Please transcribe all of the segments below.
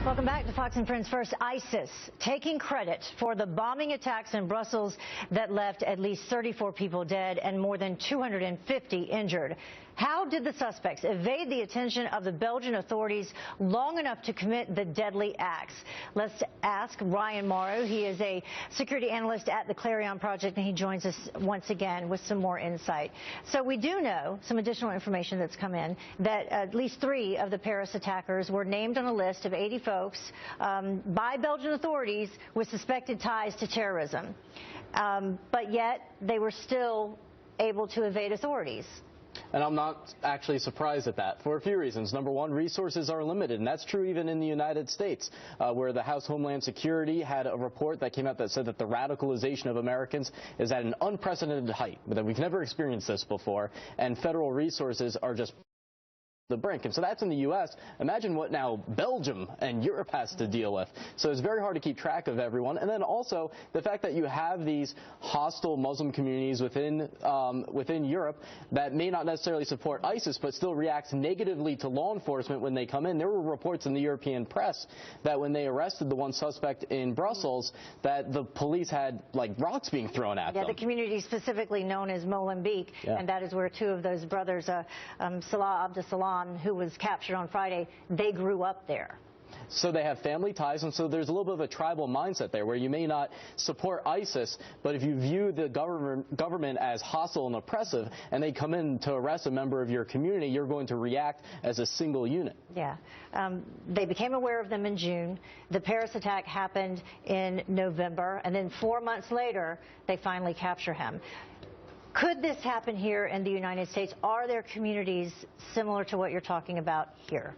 Welcome back to Fox and Friends. First, ISIS taking credit for the bombing attacks in Brussels that left at least 34 people dead and more than 250 injured. How did the suspects evade the attention of the Belgian authorities long enough to commit the deadly acts? Let's ask Ryan Mauro. He is a security analyst at the Clarion project, and he joins us once again with some more insight. So we do know some additional information that's come in that at least 3 of the Paris attackers were named on a list of 80 folks by Belgian authorities with suspected ties to terrorism. But yet they were still able to evade authorities. And I'm not actually surprised at that for a few reasons. Number one, resources are limited, and that's true even in the United States, where the House Homeland Security had a report that came out that said that the radicalization of Americans is at an unprecedented height, that we've never experienced this before, and federal resources are just the brink. And so that's in the U.S. Imagine what now Belgium and Europe has to deal with. So it's very hard to keep track of everyone. And then also the fact that you have these hostile Muslim communities within Europe that may not necessarily support ISIS, but still reacts negatively to law enforcement when they come in. There were reports in the European press that when they arrested the one suspect in Brussels, that the police had like rocks being thrown at them. Yeah, the community specifically known as Molenbeek, and that is where 2 of those brothers, Salah Abdeslam, who was captured on Friday, they grew up there. So they have family ties, and so there's a little bit of a tribal mindset there where you may not support ISIS, but if you view the government as hostile and oppressive and they come in to arrest a member of your community, you're going to react as a single unit. Yeah. They became aware of them in June. The Paris attack happened in November, and then 4 months later, they finally capture him. Could this happen here in the United States? Are there communities similar to what you're talking about here?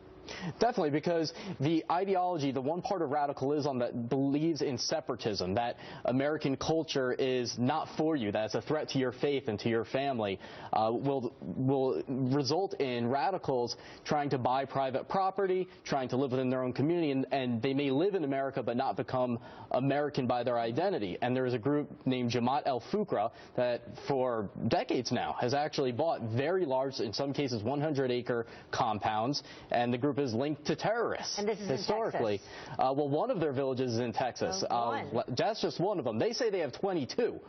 Definitely, because the ideology, the one part of radicalism that believes in separatism, that American culture is not for you, that it's a threat to your faith and to your family, will result in radicals trying to buy private property, trying to live within their own community, and they may live in America but not become American by their identity. And there is a group named Jamaat al-Fuqra that for decades now has actually bought very large, in some cases 100-acre compounds, and the group is linked to terrorists. And this is historically. In Texas. Well, one of their villages is in Texas. That's just one of them. They say they have 22.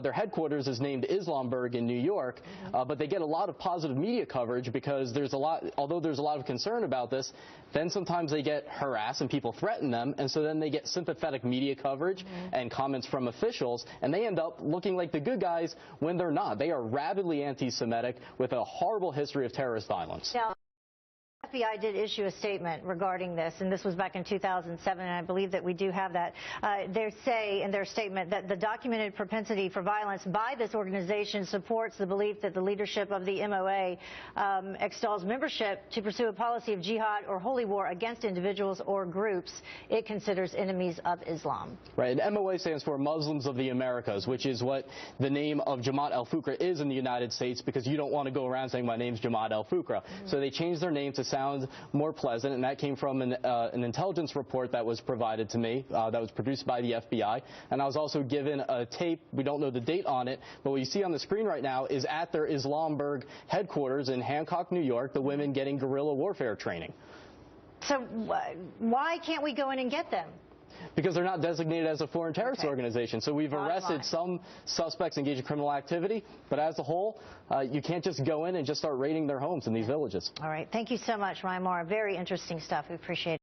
Their headquarters is named Islamburg in New York, but they get a lot of positive media coverage because although there's a lot of concern about this, then sometimes they get harassed and people threaten them, and so then they get sympathetic media coverage and comments from officials, and they end up looking like the good guys when they're not. They are rabidly anti-Semitic with a horrible history of terrorist violence. Now, the FBI did issue a statement regarding this, and this was back in 2007, and I believe that we do have that. They say in their statement that the documented propensity for violence by this organization supports the belief that the leadership of the MOA extols membership to pursue a policy of jihad or holy war against individuals or groups it considers enemies of Islam. Right, and MOA stands for Muslims of the Americas, which is what the name of Jamaat al-Fuqra is in the United States, because you don't want to go around saying my name's Jamaat al-Fuqra. So they changed their name to sound more pleasant, and that came from an intelligence report that was provided to me that was produced by the FBI. And I was also given a tape, we don't know the date on it, but what you see on the screen right now is at their Islamburg headquarters in Hancock, New York, the women getting guerrilla warfare training. So why can't we go in and get them? Because they're not designated as a foreign terrorist organization. So we've arrested some suspects engaged in criminal activity, but as a whole, you can't just go in and just start raiding their homes in these villages. All right. Thank you so much, Ryan Mauro. Very interesting stuff. We appreciate it.